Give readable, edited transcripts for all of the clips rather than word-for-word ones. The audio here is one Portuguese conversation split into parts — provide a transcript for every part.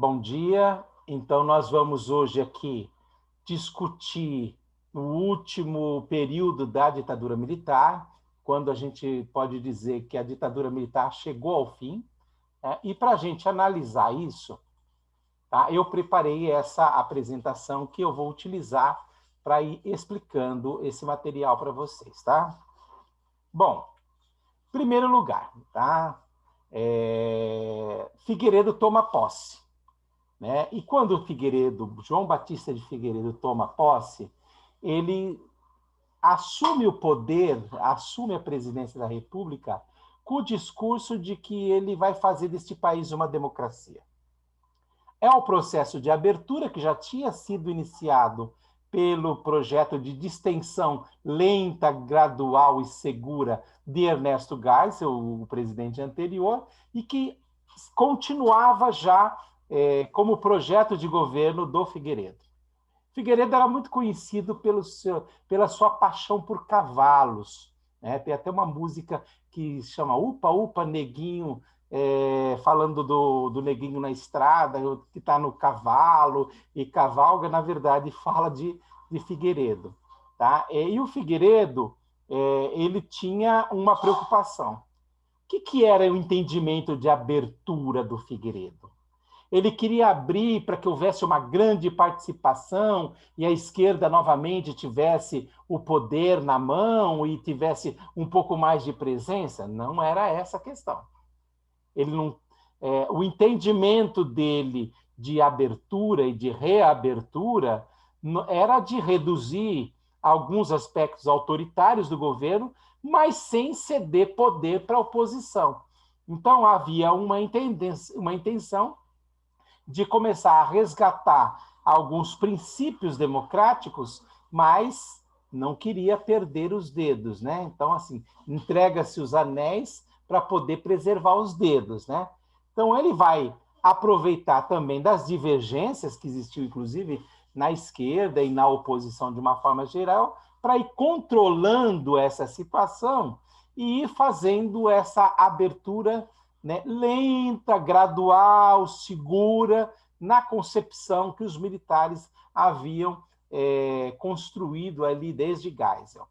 Bom dia. Então, nós vamos hoje aqui discutir o último período da ditadura militar, quando a gente pode dizer que a ditadura militar chegou ao fim. E para a gente analisar isso, tá, eu preparei essa apresentação que eu vou utilizar para ir explicando esse material para vocês, tá? Bom, em primeiro lugar, tá? Figueiredo toma posse. Né? E quando o Figueiredo, João Batista de Figueiredo, toma posse, ele assume o poder, assume a presidência da República com o discurso de que ele vai fazer deste país uma democracia. É o processo de abertura que já tinha sido iniciado pelo projeto de distensão lenta, gradual e segura de Ernesto Geisel, o presidente anterior, e que continuava já como projeto de governo do Figueiredo. Figueiredo era muito conhecido pela sua paixão por cavalos. Né? Tem até uma música que se chama Upa, Upa, Neguinho, falando do neguinho na estrada, que está no cavalo, e cavalga, na verdade, fala de Figueiredo. Tá? E o Figueiredo, ele tinha uma preocupação. O que era o entendimento de abertura do Figueiredo? Ele queria abrir para que houvesse uma grande participação e a esquerda novamente tivesse o poder na mão e tivesse um pouco mais de presença? Não era essa a questão. Ele não, o entendimento dele de abertura e de reabertura era de reduzir alguns aspectos autoritários do governo, mas sem ceder poder para a oposição. Então, havia uma intenção de começar a resgatar alguns princípios democráticos, mas não queria perder os dedos, né? Então, assim, entrega-se os anéis para poder preservar os dedos, né? Então, ele vai aproveitar também das divergências que existiam, inclusive, na esquerda e na oposição de uma forma geral, para ir controlando essa situação e ir fazendo essa abertura, né, lenta, gradual, segura, na concepção que os militares haviam construído ali desde Geisel.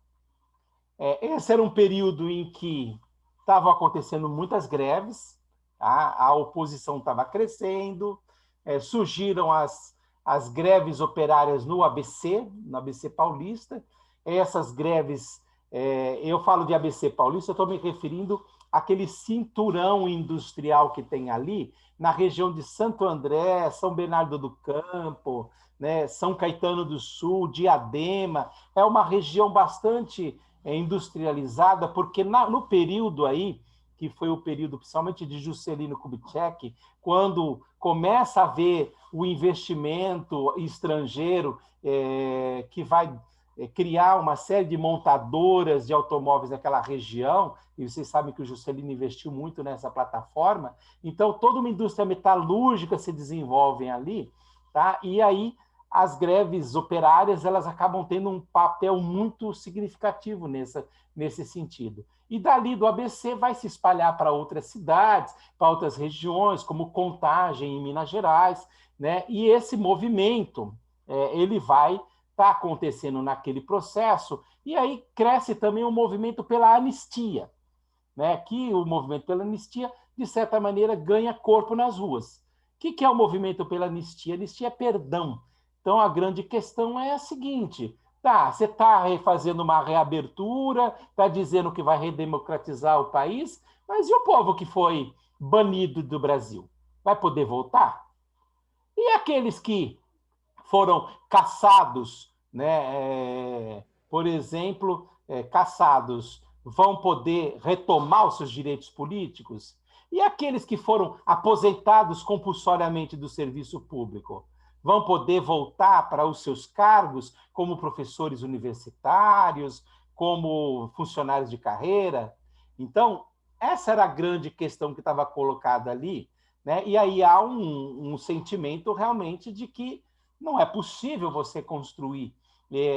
Esse era um período em que estavam acontecendo muitas greves, tá? A oposição estava crescendo, surgiram as greves operárias no ABC Paulista. Essas greves, eu falo de ABC Paulista, eu estou me referindo àquele cinturão industrial que tem ali, na região de Santo André, São Bernardo do Campo, né, São Caetano do Sul, Diadema. É uma região bastante industrializada, porque no período aí, que foi o período principalmente de Juscelino Kubitschek, quando começa a haver o investimento estrangeiro que vai criar uma série de montadoras de automóveis naquela região, e vocês sabem que o Juscelino investiu muito nessa plataforma, então toda uma indústria metalúrgica se desenvolve ali, tá? E aí as greves operárias elas acabam tendo um papel muito significativo nesse sentido. E dali do ABC vai se espalhar para outras cidades, para outras regiões, como Contagem, em Minas Gerais, né? E esse movimento ele vai estar acontecendo naquele processo, e aí cresce também o movimento pela anistia, né? Que o movimento pela anistia, de certa maneira, ganha corpo nas ruas. O que é o movimento pela anistia? Anistia é perdão. Então, a grande questão é a seguinte: tá, você está fazendo uma reabertura, está dizendo que vai redemocratizar o país, mas e o povo que foi banido do Brasil? Vai poder voltar? E aqueles que foram caçados, né? Por exemplo, caçados, vão poder retomar os seus direitos políticos? E aqueles que foram aposentados compulsoriamente do serviço público vão poder voltar para os seus cargos como professores universitários, como funcionários de carreira? Então, essa era a grande questão que estava colocada ali, né? E aí há um sentimento realmente de que não é possível você construir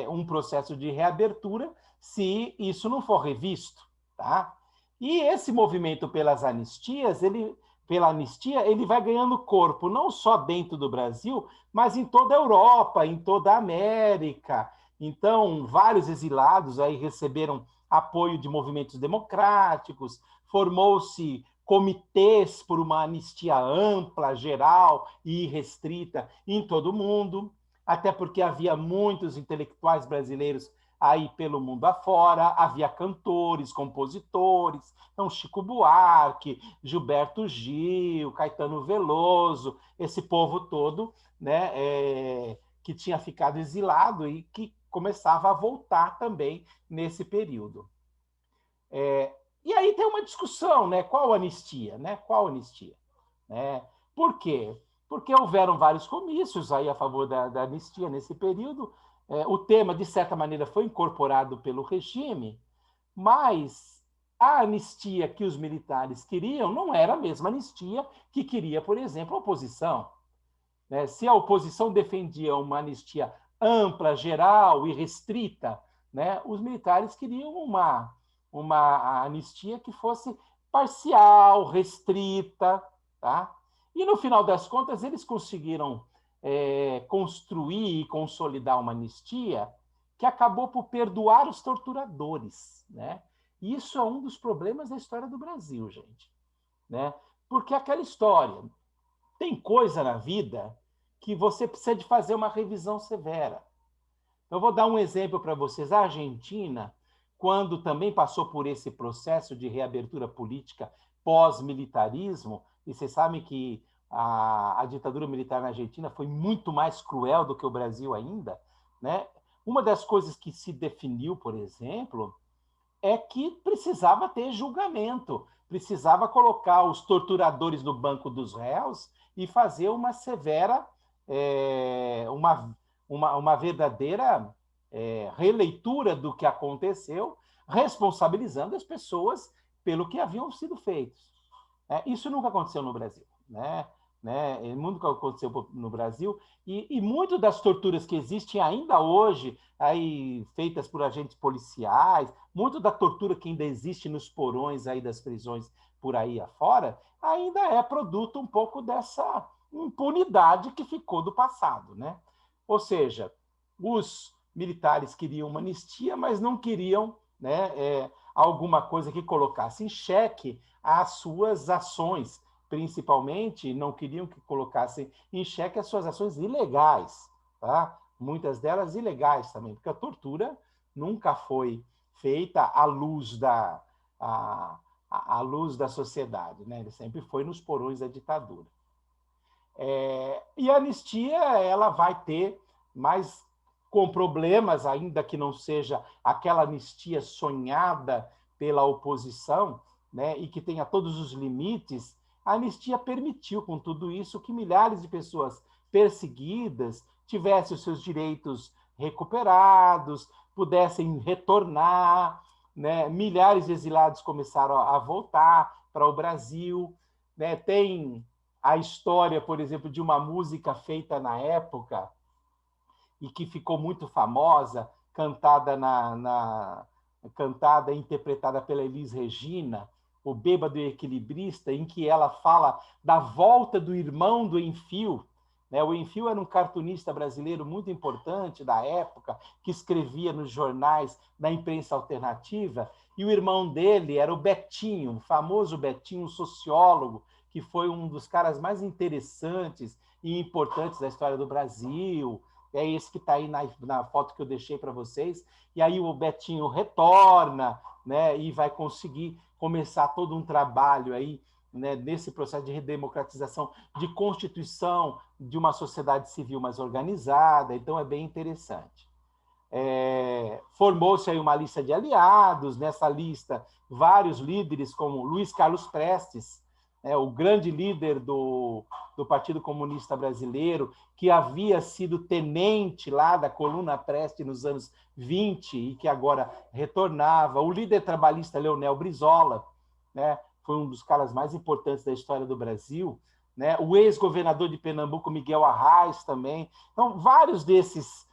um processo de reabertura se isso não for revisto, tá? E esse movimento pelas anistias, ele pela anistia, ele vai ganhando corpo, não só dentro do Brasil, mas em toda a Europa, em toda a América. Então, vários exilados aí receberam apoio de movimentos democráticos, formou-se comitês por uma anistia ampla, geral e irrestrita em todo o mundo, até porque havia muitos intelectuais brasileiros aí pelo mundo afora, havia cantores, compositores, então Chico Buarque, Gilberto Gil, Caetano Veloso, esse povo todo, né, que tinha ficado exilado e que começava a voltar também nesse período. E aí tem uma discussão, né? Qual anistia? Né? Qual anistia? Por quê? Porque houveram vários comícios aí a favor da anistia nesse período. O tema, de certa maneira, foi incorporado pelo regime, mas a anistia que os militares queriam não era a mesma anistia que queria, por exemplo, a oposição. Se a oposição defendia uma anistia ampla, geral e restrita, os militares queriam uma anistia que fosse parcial, restrita, tá? E no final das contas eles conseguiram construir e consolidar uma anistia que acabou por perdoar os torturadores, né? E isso é um dos problemas da história do Brasil, gente, né? Porque aquela história, tem coisa na vida que você precisa de fazer uma revisão severa. Eu vou dar um exemplo para vocês. A Argentina, quando também passou por esse processo de reabertura política pós-militarismo, e vocês sabem que a ditadura militar na Argentina foi muito mais cruel do que o Brasil ainda, né? Uma das coisas que se definiu, por exemplo, é que precisava ter julgamento, precisava colocar os torturadores no banco dos réus e fazer uma severa, uma verdadeira releitura do que aconteceu, responsabilizando as pessoas pelo que haviam sido feitos. Isso nunca aconteceu no Brasil, né? Nunca aconteceu no Brasil, e muito das torturas que existem ainda hoje, aí, feitas por agentes policiais, muito da tortura que ainda existe nos porões aí das prisões por aí afora, ainda é produto um pouco dessa impunidade que ficou do passado, né? Ou seja, os militares queriam uma anistia, mas não queriam, né, alguma coisa que colocasse em xeque as suas ações, principalmente não queriam que colocassem em xeque as suas ações ilegais, tá? Muitas delas ilegais também, porque a tortura nunca foi feita à luz à luz da sociedade, né? Ele sempre foi nos porões da ditadura. E a anistia, ela vai ter mais com problemas, ainda que não seja aquela anistia sonhada pela oposição, né, e que tenha todos os limites. A anistia permitiu, com tudo isso, que milhares de pessoas perseguidas tivessem os seus direitos recuperados, pudessem retornar, né? Milhares de exilados começaram a voltar para o Brasil, né? Tem a história, por exemplo, de uma música feita na época e que ficou muito famosa, cantada cantada e interpretada pela Elis Regina, O Bêbado e Equilibrista, em que ela fala da volta do irmão do Enfio. O Enfio era um cartunista brasileiro muito importante da época, que escrevia nos jornais da imprensa alternativa, e o irmão dele era o Betinho, o famoso Betinho, um sociólogo, que foi um dos caras mais interessantes e importantes da história do Brasil. É esse que está aí na foto que eu deixei para vocês. E aí o Betinho retorna, né, e vai conseguir começar todo um trabalho aí, né, nesse processo de redemocratização, de constituição de uma sociedade civil mais organizada. Então é bem interessante. Formou-se aí uma lista de aliados. Nessa lista, vários líderes como Luiz Carlos Prestes, o grande líder do Partido Comunista Brasileiro, que havia sido tenente lá da Coluna Prestes nos anos 20 e que agora retornava. O líder trabalhista Leonel Brizola, né, foi um dos caras mais importantes da história do Brasil, né? O ex-governador de Pernambuco, Miguel Arraes, também. Então, vários desses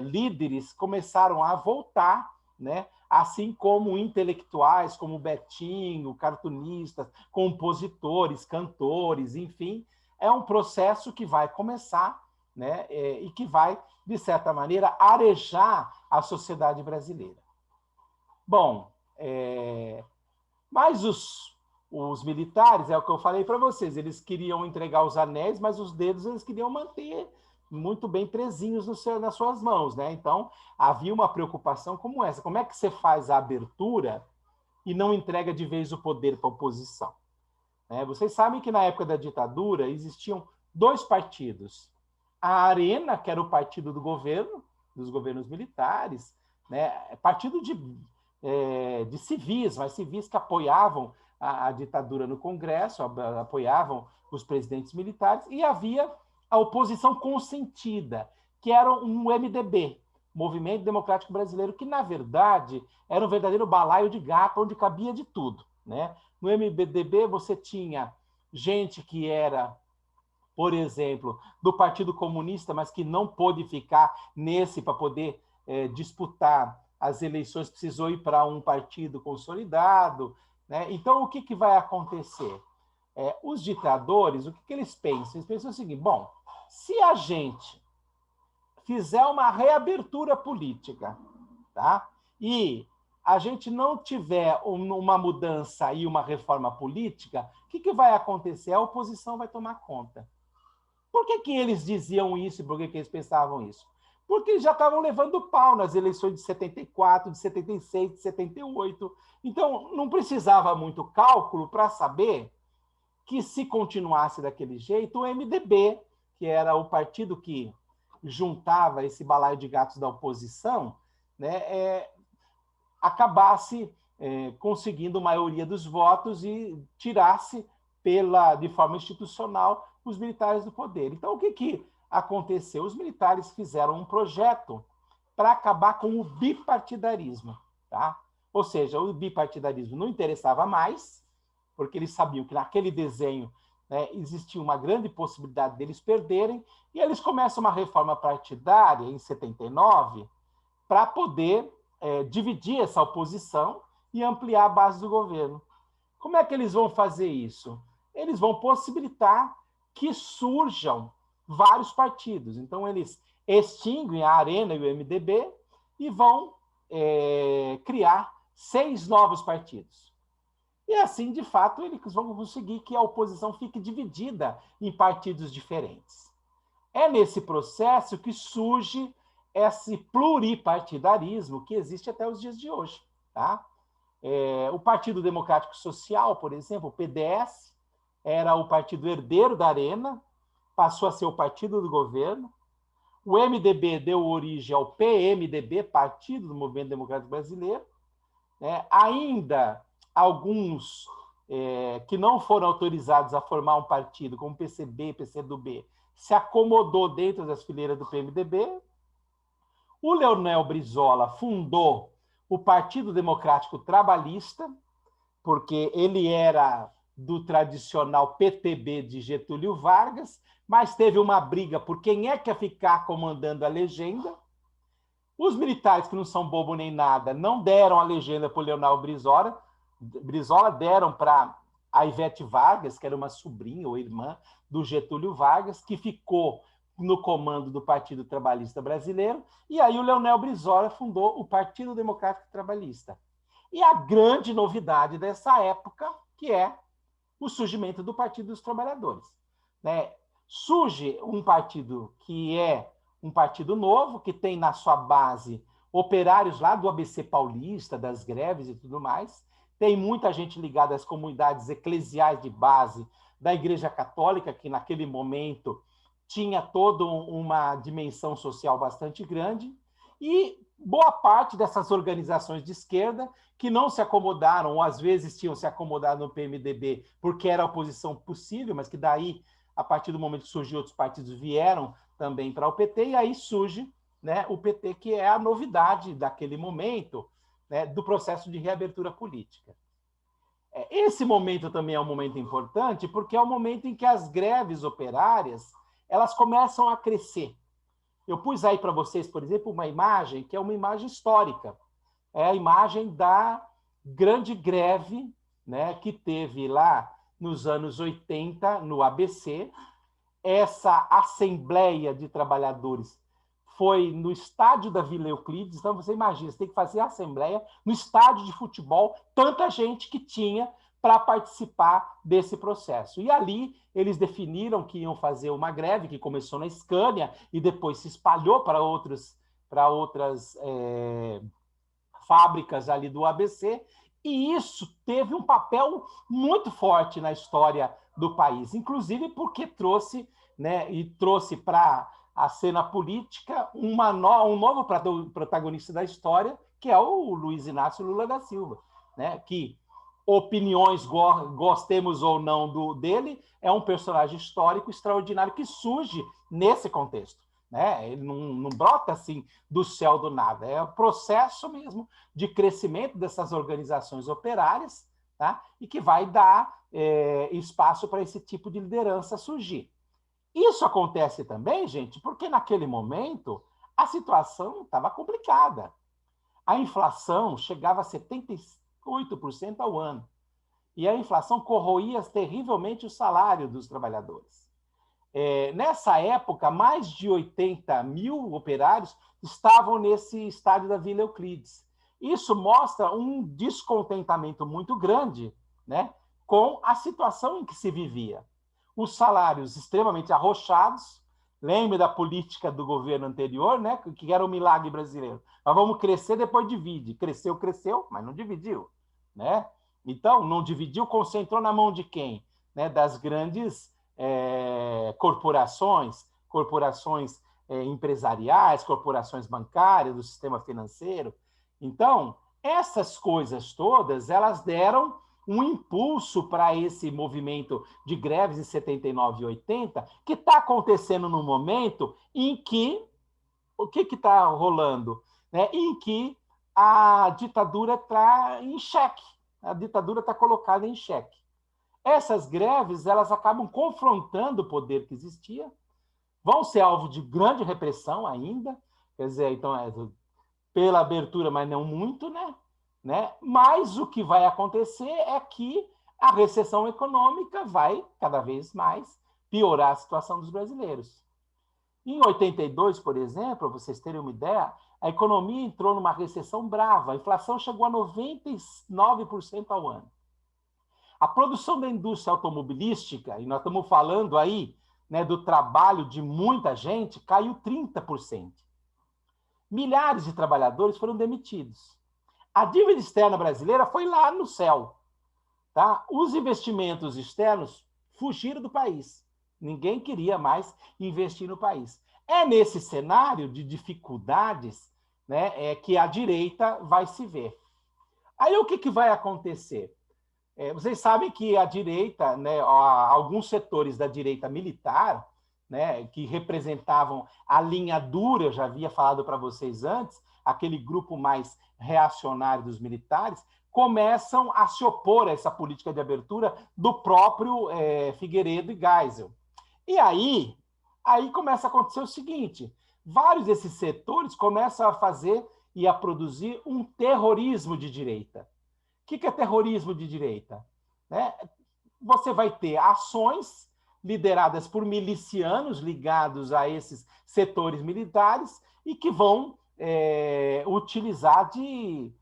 líderes começaram a voltar, né, assim como intelectuais como Betinho, cartunistas, compositores, cantores, enfim, é um processo que vai começar, né, e que vai, de certa maneira, arejar a sociedade brasileira. Bom, mas os militares, é o que eu falei para vocês, eles queriam entregar os anéis, mas os dedos eles queriam manter muito bem presinhos nas suas mãos, né? Então, havia uma preocupação como essa. Como é que você faz a abertura e não entrega de vez o poder para a oposição? Vocês sabem que na época da ditadura existiam dois partidos. A Arena, que era o partido do governo, dos governos militares, né? Partido de civis, mas civis que apoiavam a ditadura no Congresso, apoiavam os presidentes militares, e havia a oposição consentida, que era um MDB, Movimento Democrático Brasileiro, que, na verdade, era um verdadeiro balaio de gato, onde cabia de tudo, né? No MDB, você tinha gente que era, por exemplo, do Partido Comunista, mas que não pôde ficar nesse para poder disputar as eleições, precisou ir para um partido consolidado, né? Então, o que vai acontecer? Os ditadores, o que eles pensam? Eles pensam o seguinte: bom, se a gente fizer uma reabertura política, tá? E a gente não tiver uma mudança e uma reforma política, o que vai acontecer? A oposição vai tomar conta. Por que eles diziam isso e por que eles pensavam isso? Porque eles já estavam levando pau nas eleições de 74, de 76, de 78. Então, não precisava muito cálculo para saber que, se continuasse daquele jeito, o MDB, que era o partido que juntava esse balaio de gatos da oposição, né, acabasse conseguindo maioria dos votos e tirasse de forma institucional os militares do poder. Então, o que aconteceu? Os militares fizeram um projeto para acabar com o bipartidarismo, tá? Ou seja, o bipartidarismo não interessava mais, porque eles sabiam que naquele desenho, né, existia uma grande possibilidade deles perderem, e eles começam uma reforma partidária em 79 para poder dividir essa oposição e ampliar a base do governo. Como é que eles vão fazer isso? Eles vão possibilitar que surjam vários partidos. Então, eles extinguem a Arena e o MDB e vão criar 6 novos partidos. E assim, de fato, eles vão conseguir que a oposição fique dividida em partidos diferentes. É nesse processo que surge esse pluripartidarismo que existe até os dias de hoje. Tá? O Partido Democrático Social, por exemplo, o PDS, era o partido herdeiro da Arena, passou a ser o partido do governo. O MDB deu origem ao PMDB, Partido do Movimento Democrático Brasileiro. Ainda alguns que não foram autorizados a formar um partido, como PCB, PCdoB, se acomodou dentro das fileiras do PMDB. O Leonel Brizola fundou o Partido Democrático Trabalhista, porque ele era do tradicional PTB de Getúlio Vargas, mas teve uma briga por quem é que ia ficar comandando a legenda. Os militares, que não são bobo nem nada, não deram a legenda para o Leonel Brizola, deram para a Ivete Vargas, que era uma sobrinha ou irmã do Getúlio Vargas, que ficou no comando do Partido Trabalhista Brasileiro, e aí o Leonel Brizola fundou o Partido Democrático Trabalhista. E a grande novidade dessa época, que é o surgimento do Partido dos Trabalhadores. Surge um partido que é um partido novo, que tem na sua base operários lá do ABC Paulista, das greves e tudo mais. Tem muita gente ligada às comunidades eclesiais de base da Igreja Católica, que naquele momento tinha toda uma dimensão social bastante grande, e boa parte dessas organizações de esquerda que não se acomodaram, ou às vezes tinham se acomodado no PMDB porque era a oposição possível, mas que daí, a partir do momento que surgiu outros partidos, vieram também para o PT, e aí surge, né, o PT, que é a novidade daquele momento, né, do processo de reabertura política. Esse momento também é um momento importante, porque é o momento em que as greves operárias elas começam a crescer. Eu pus aí para vocês, por exemplo, uma imagem que é uma imagem histórica. é a imagem da grande greve, né, que teve lá nos anos 80, no ABC. Essa assembleia de trabalhadores foi no estádio da Vila Euclides. Então, você imagina, você tem que fazer a assembleia no estádio de futebol, tanta gente que tinha para participar desse processo. E ali eles definiram que iam fazer uma greve, que começou na Scania e depois se espalhou para outras fábricas ali do ABC, e isso teve um papel muito forte na história do país, inclusive porque trouxe, né, e trouxe para a cena política um novo protagonista da história, que é o Luiz Inácio Lula da Silva, né, que opiniões gostemos ou não dele, é um personagem histórico extraordinário que surge nesse contexto. Né? Ele não brota assim do céu do nada, é o processo mesmo de crescimento dessas organizações operárias, tá? E que vai dar espaço para esse tipo de liderança surgir. Isso acontece também, gente, porque naquele momento a situação estava complicada. A inflação chegava a 78% ao ano. E a inflação corroía terrivelmente o salário dos trabalhadores. Nessa época, mais de 80 mil operários estavam nesse estádio da Vila Euclides. Isso mostra um descontentamento muito grande, né, com a situação em que se vivia. Os salários extremamente arrochados. Lembre da política do governo anterior, né, que era o milagre brasileiro. Nós vamos crescer, depois divide. Cresceu, mas não dividiu. Né? Então, não dividiu, concentrou na mão de quem? Né, das grandes corporações empresariais, corporações bancárias, do sistema financeiro. Então, essas coisas todas, elas deram um impulso para esse movimento de greves em 79 e 80, que está acontecendo no momento em que, o que está rolando? Né? Em que a ditadura está em xeque, a ditadura está colocada em xeque. Essas greves, elas acabam confrontando o poder que existia, vão ser alvo de grande repressão ainda, quer dizer, então, pela abertura, mas não muito, né? Mas o que vai acontecer é que a recessão econômica vai, cada vez mais, piorar a situação dos brasileiros. Em 82, por exemplo, para vocês terem uma ideia, a economia entrou numa recessão brava, a inflação chegou a 99% ao ano. A produção da indústria automobilística, e nós estamos falando aí, né, do trabalho de muita gente, caiu 30%. Milhares de trabalhadores foram demitidos. A dívida externa brasileira foi lá no céu. Tá? Os investimentos externos fugiram do país. Ninguém queria mais investir no país. É nesse cenário de dificuldades, né, que a direita vai se ver. Aí o que vai acontecer? Vocês sabem que a direita, né, alguns setores da direita militar, né, que representavam a linha dura, eu já havia falado para vocês antes, aquele grupo mais reacionário dos militares, começam a se opor a essa política de abertura do próprio Figueiredo e Geisel. E aí começa a acontecer o seguinte, vários desses setores começam a fazer e a produzir um terrorismo de direita. O que é terrorismo de direita? Né? Você vai ter ações lideradas por milicianos ligados a esses setores militares e que vão utilizar de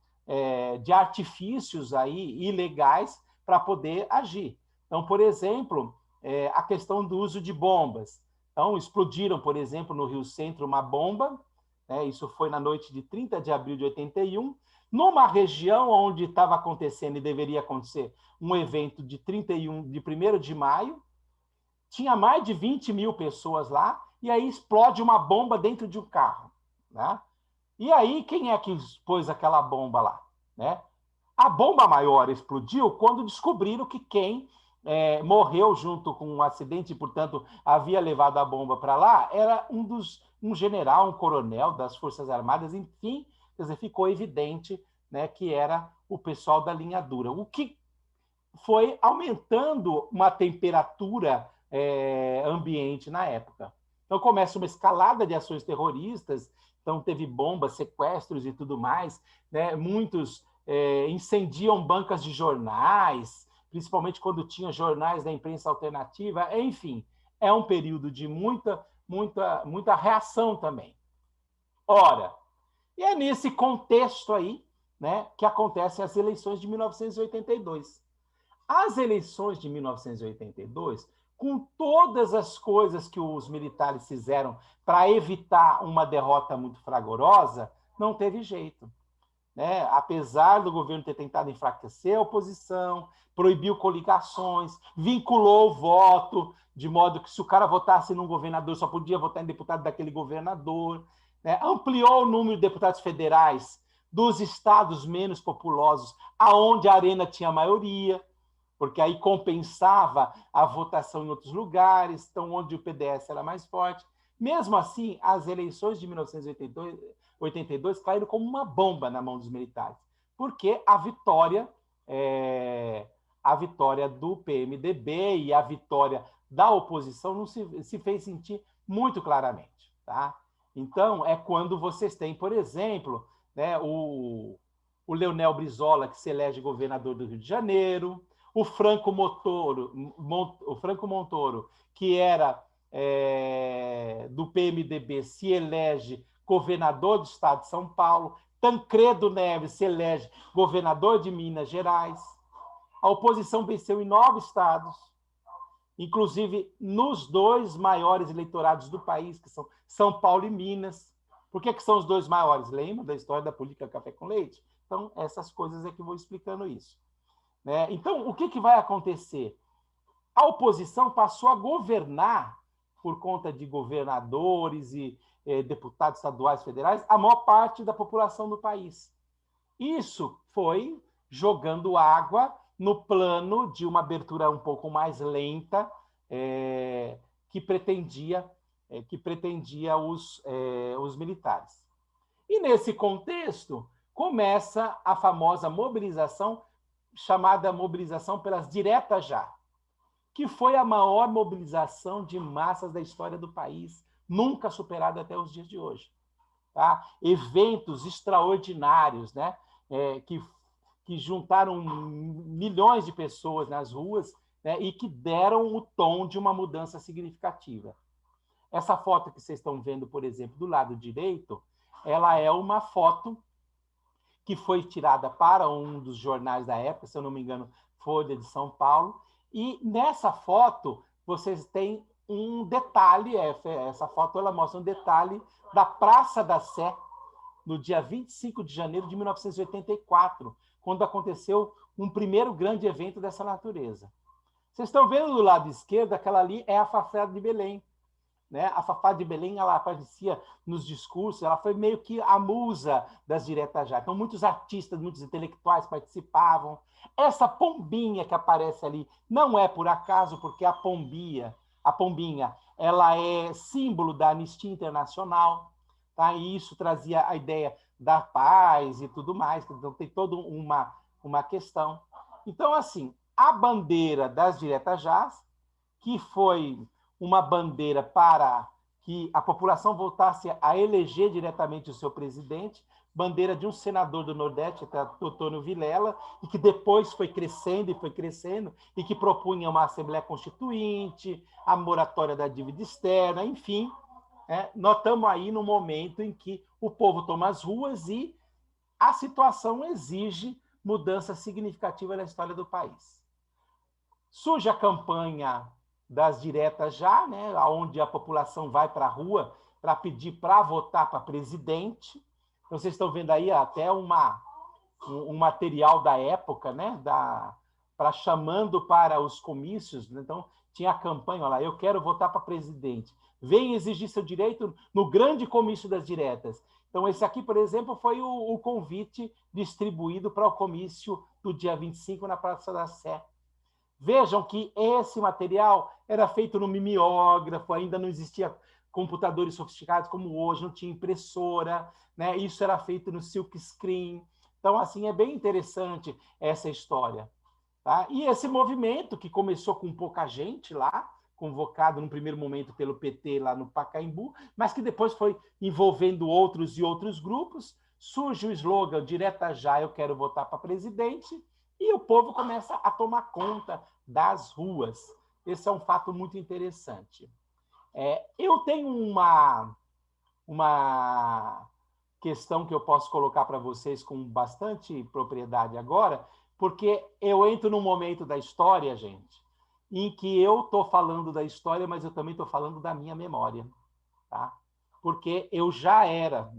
artifícios aí ilegais para poder agir. Então, por exemplo, a questão do uso de bombas. Então, explodiram, por exemplo, no Rio Centro uma bomba, isso foi na noite de 30 de abril de 81, numa região onde estava acontecendo e deveria acontecer um evento de 1º de maio, tinha mais de 20 mil pessoas lá, e aí explode uma bomba dentro de um carro. Né? E aí, quem é que pôs aquela bomba lá? Né? A bomba maior explodiu quando descobriram que quem morreu junto com um acidente e, portanto, havia levado a bomba para lá, era um general, um coronel das Forças Armadas, enfim. Quer dizer, ficou evidente, né, que era o pessoal da linha dura. O que foi aumentando uma temperatura ambiente na época. Então começa uma escalada de ações terroristas, então teve bombas, sequestros e tudo mais, né? Muitos incendiam bancas de jornais, principalmente quando tinha jornais da imprensa alternativa, enfim, é um período de muita reação também. Ora, e é nesse contexto aí, né, que acontecem as eleições de 1982. As eleições de 1982, com todas as coisas que os militares fizeram para evitar uma derrota muito fragorosa, não teve jeito. Né? Apesar do governo ter tentado enfraquecer a oposição, proibiu coligações, vinculou o voto, de modo que se o cara votasse num governador, só podia votar em deputado daquele governador, né? Ampliou o número de deputados federais dos estados menos populosos, aonde a Arena tinha maioria, porque aí compensava a votação em outros lugares, então onde o PDS era mais forte. Mesmo assim, as eleições de 1982 caíram como uma bomba na mão dos militares, porque a vitória do PMDB e a vitória da oposição não se fez sentir muito claramente. Tá? Então, é quando vocês têm, por exemplo, né, o Leonel Brizola, que se elege governador do Rio de Janeiro, o Franco Montoro, que era do PMDB, se elege governador do estado de São Paulo, Tancredo Neves se elege governador de Minas Gerais. A oposição venceu em 9 estados, inclusive nos 2 maiores eleitorados do país, que são São Paulo e Minas. Por que são os 2 maiores? Lembra da história da política café com leite? Então, essas coisas é que eu vou explicando isso. Né? Então, o que vai acontecer? A oposição passou a governar, por conta de governadores e deputados estaduais federais, a maior parte da população do país. Isso foi jogando água no plano de uma abertura um pouco mais lenta que pretendia os militares. E nesse contexto começa a famosa mobilização, chamada mobilização pelas diretas já, que foi a maior mobilização de massas da história do país, nunca superada até os dias de hoje. Tá? Eventos extraordinários, né? Que juntaram milhões de pessoas nas ruas, né? E que deram o tom de uma mudança significativa. Essa foto que vocês estão vendo, por exemplo, do lado direito, ela é uma foto que foi tirada para um dos jornais da época, se eu não me engano, Folha de São Paulo, e nessa foto vocês têm um detalhe, essa foto ela mostra um detalhe da Praça da Sé, no dia 25 de janeiro de 1984, quando aconteceu um primeiro grande evento dessa natureza. Vocês estão vendo do lado esquerdo, aquela ali é a Fafá de Belém. Né? A Fafá de Belém, ela aparecia nos discursos, ela foi meio que a musa das diretas já. Então, muitos artistas, muitos intelectuais participavam. Essa pombinha que aparece ali não é por acaso, porque a pombinha, ela é símbolo da Anistia Internacional, tá? E isso trazia a ideia da paz e tudo mais, então tem toda uma questão. Então, assim, a bandeira das diretas já, que foi uma bandeira para que a população voltasse a eleger diretamente o seu presidente, bandeira de um senador do Nordeste, Antônio Vilela, e que depois foi crescendo, e que propunha uma Assembleia Constituinte, a moratória da dívida externa, enfim. Nós estamos aí no momento em que o povo toma as ruas e a situação exige mudança significativa na história do país. Surge a campanha das diretas já, né, onde a população vai para a rua para pedir para votar para presidente. Então, vocês estão vendo aí até um material da época, né, chamando para os comícios. Então, tinha a campanha, olha lá, eu quero votar para presidente. Vem exigir seu direito no grande comício das diretas. Então, esse aqui, por exemplo, foi o convite distribuído para o comício do dia 25 na Praça da Sé. Vejam que esse material era feito no mimeógrafo, ainda não existia computadores sofisticados como hoje, não tinha impressora, né? Isso era feito no silk screen. Então, assim, é bem interessante essa história. Tá? E esse movimento, que começou com pouca gente lá, convocado num primeiro momento pelo PT lá no Pacaembu, mas que depois foi envolvendo outros e outros grupos. Surge o slogan direta já, eu quero votar para presidente, e o povo começa a tomar conta das ruas. Esse é um fato muito interessante. Eu tenho uma questão que eu posso colocar para vocês com bastante propriedade agora, porque eu entro num momento da história, gente, em que eu estou falando da história, mas eu também estou falando da minha memória, tá? Porque eu já era,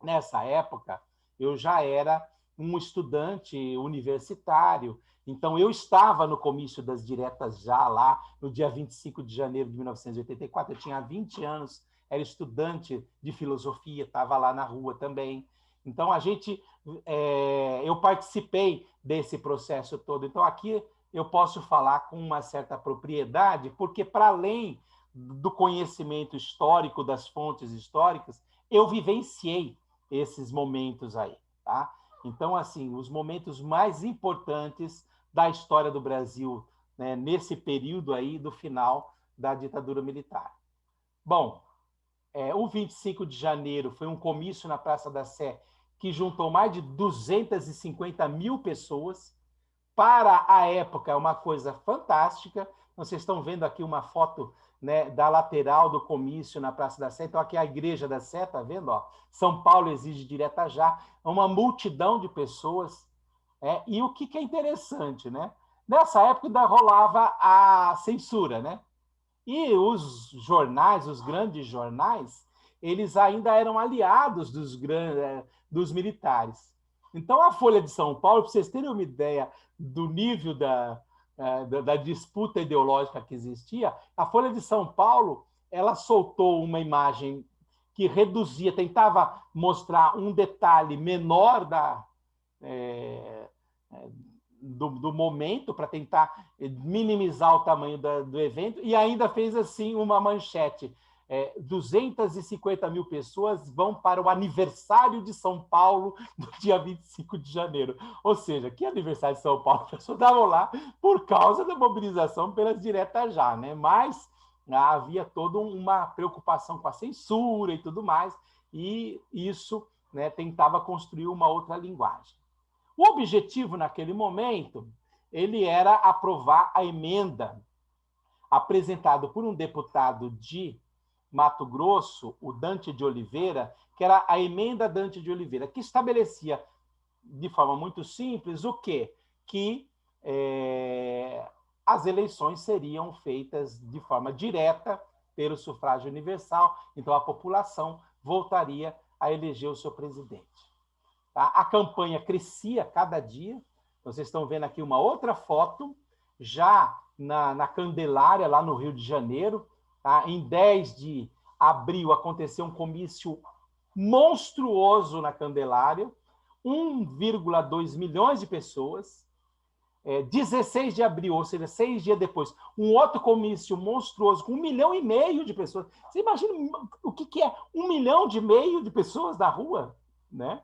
nessa época, eu já era um estudante universitário, então eu estava no comício das diretas já lá, no dia 25 de janeiro de 1984, eu tinha 20 anos, era estudante de filosofia, estava lá na rua também. Então, eu participei desse processo todo. Então, aqui eu posso falar com uma certa propriedade, porque, para além do conhecimento histórico, das fontes históricas, eu vivenciei esses momentos aí, tá? Então, assim, os momentos mais importantes da história do Brasil, né, nesse período aí do final da ditadura militar. Bom, o 25 de janeiro foi um comício na Praça da Sé que juntou mais de 250 mil pessoas. Para a época, é uma coisa fantástica. Vocês estão vendo aqui uma foto, né, da lateral do comício na Praça da Sé. Então, aqui é a Igreja da Sé, tá vendo? Ó? São Paulo exige direta já. Uma multidão de pessoas. E o que é interessante, né? Nessa época ainda rolava a censura, né? E os jornais, os grandes jornais, eles ainda eram aliados dos militares. Então, a Folha de São Paulo, para vocês terem uma ideia do nível da disputa ideológica que existia, a Folha de São Paulo ela soltou uma imagem que reduzia, tentava mostrar um detalhe menor do momento para tentar minimizar o tamanho do evento e ainda fez assim uma manchete. 250 mil pessoas vão para o aniversário de São Paulo no dia 25 de janeiro. Ou seja, que aniversário de São Paulo? As pessoas estavam lá por causa da mobilização pelas diretas já, né? Mas havia toda uma preocupação com a censura e tudo mais, e isso, né, tentava construir uma outra linguagem. O objetivo naquele momento ele era aprovar a emenda apresentada por um deputado de Mato Grosso, o Dante de Oliveira, que era a emenda Dante de Oliveira, que estabelecia de forma muito simples o quê? Que as eleições seriam feitas de forma direta pelo sufrágio universal, então a população voltaria a eleger o seu presidente. Tá? A campanha crescia cada dia. Vocês estão vendo aqui uma outra foto, já na Candelária, lá no Rio de Janeiro. Tá? Em 10 de abril aconteceu um comício monstruoso na Candelária, 1,2 milhões de pessoas. 16 de abril, ou seja, 6 dias depois, um outro comício monstruoso com 1,5 milhão de pessoas. Você imagina o que é 1,5 milhão de pessoas na rua, né?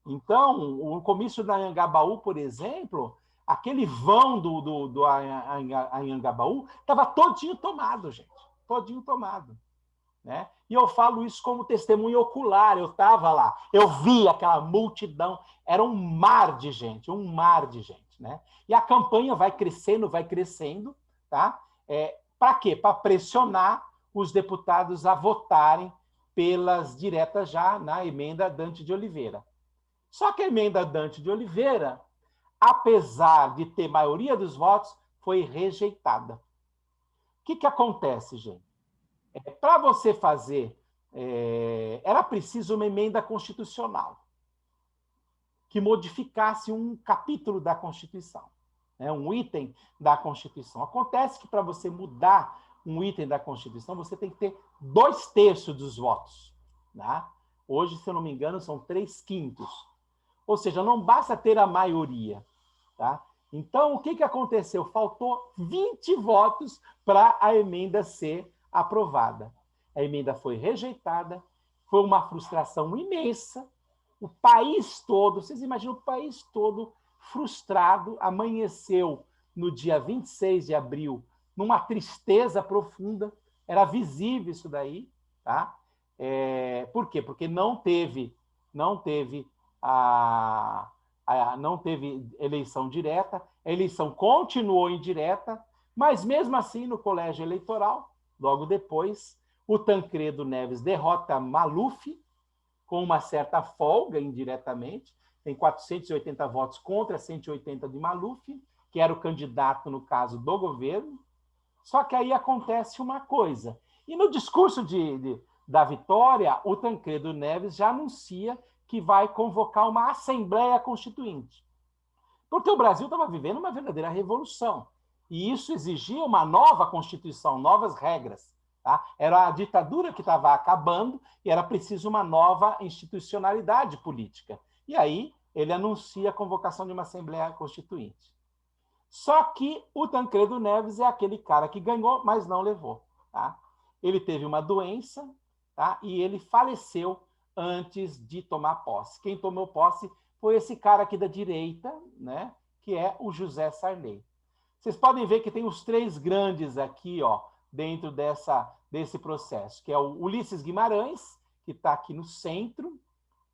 Então, o comício da Anhangabaú, por exemplo, aquele vão do Anhangabaú estava todinho tomado, gente. Todinho tomado. Né? E eu falo isso como testemunho ocular. Eu estava lá, eu vi aquela multidão. Era um mar de gente, um mar de gente. Né? E a campanha vai crescendo. Tá? Para quê? Para pressionar os deputados a votarem pelas diretas já na emenda Dante de Oliveira. Só que a emenda Dante de Oliveira, apesar de ter maioria dos votos, foi rejeitada. O que acontece, gente? Para você fazer, era preciso uma emenda constitucional que modificasse um capítulo da Constituição, né, um item da Constituição. Acontece que para você mudar um item da Constituição, você tem que ter 2/3 dos votos. Né? Hoje, se eu não me engano, são 3/5. Ou seja, não basta ter a maioria. Tá? Então, o que aconteceu? Faltou 20 votos para a emenda ser aprovada. A emenda foi rejeitada, foi uma frustração imensa. O país todo, vocês imaginam o país todo frustrado, amanheceu no dia 26 de abril numa tristeza profunda, era visível isso daí, tá? Por quê? Porque não teve não teve eleição direta, a eleição continuou indireta, mas mesmo assim no colégio eleitoral, logo depois, o Tancredo Neves derrota Maluf com uma certa folga indiretamente, tem 480 votos contra 180 de Maluf, que era o candidato, no caso, do governo. Só que aí acontece uma coisa. E no discurso da vitória, o Tancredo Neves já anuncia que vai convocar uma Assembleia Constituinte. Porque o Brasil estava vivendo uma verdadeira revolução. E isso exigia uma nova Constituição, novas regras. Tá? Era a ditadura que estava acabando e era preciso uma nova institucionalidade política. E aí ele anuncia a convocação de uma Assembleia Constituinte. Só que o Tancredo Neves é aquele cara que ganhou, mas não levou. Tá? Ele teve uma doença, tá? E ele faleceu antes de tomar posse. Quem tomou posse foi esse cara aqui da direita, né? Que é o José Sarney. Vocês podem ver que tem os três grandes aqui, ó, dentro desse processo, que é o Ulisses Guimarães, que está aqui no centro,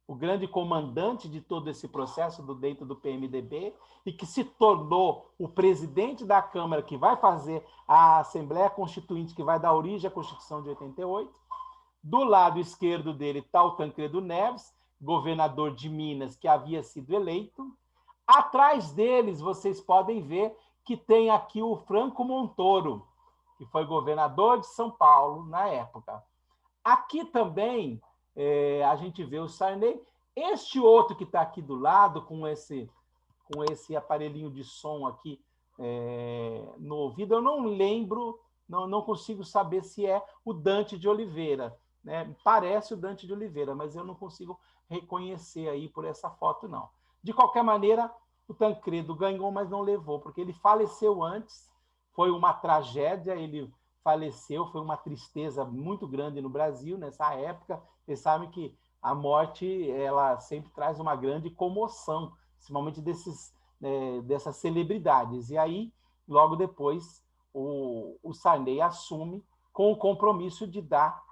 o grande comandante de todo esse processo dentro do PMDB, e que se tornou o presidente da Câmara, que vai fazer a Assembleia Constituinte, que vai dar origem à Constituição de 88. Do lado esquerdo dele está o Tancredo Neves, governador de Minas, que havia sido eleito. Atrás deles, vocês podem ver que tem aqui o Franco Montoro, que foi governador de São Paulo na época. Aqui também a gente vê o Sarney. Este outro que está aqui do lado, com esse aparelhinho de som aqui no ouvido, eu não lembro, não consigo saber se é o Dante de Oliveira. Né? Parece o Dante de Oliveira, mas eu não consigo reconhecer aí por essa foto, não. De qualquer maneira, o Tancredo ganhou, mas não levou, porque ele faleceu antes, foi uma tragédia, ele faleceu, foi uma tristeza muito grande no Brasil nessa época. Vocês sabem que a morte ela sempre traz uma grande comoção, principalmente dessas celebridades. E aí, logo depois, o Sarney assume com o compromisso de dar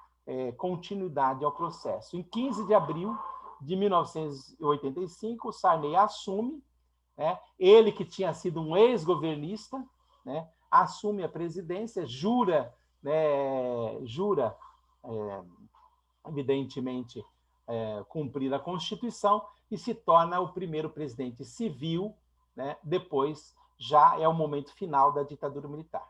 continuidade ao processo. Em 15 de abril de 1985, o Sarney assume, né? Ele que tinha sido um ex-governista, né? Assume a presidência, jura, evidentemente, cumprir a Constituição e se torna o primeiro presidente civil, né? Depois já é o momento final da ditadura militar.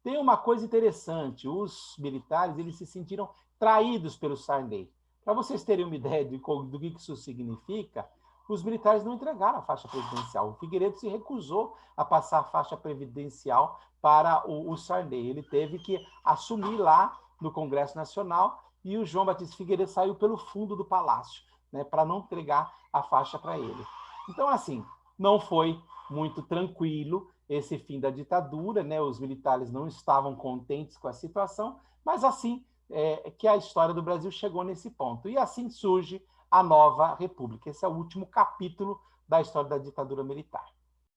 Tem uma coisa interessante, os militares eles se sentiram traídos pelo Sarney. Para vocês terem uma ideia do que isso significa, os militares não entregaram a faixa presidencial. O Figueiredo se recusou a passar a faixa presidencial para o Sarney. Ele teve que assumir lá no Congresso Nacional e o João Batista Figueiredo saiu pelo fundo do palácio, né, para não entregar a faixa para ele. Então, assim, não foi muito tranquilo esse fim da ditadura, né? Os militares não estavam contentes com a situação, mas assim que a história do Brasil chegou nesse ponto. E assim surge a nova república. Esse é o último capítulo da história da ditadura militar.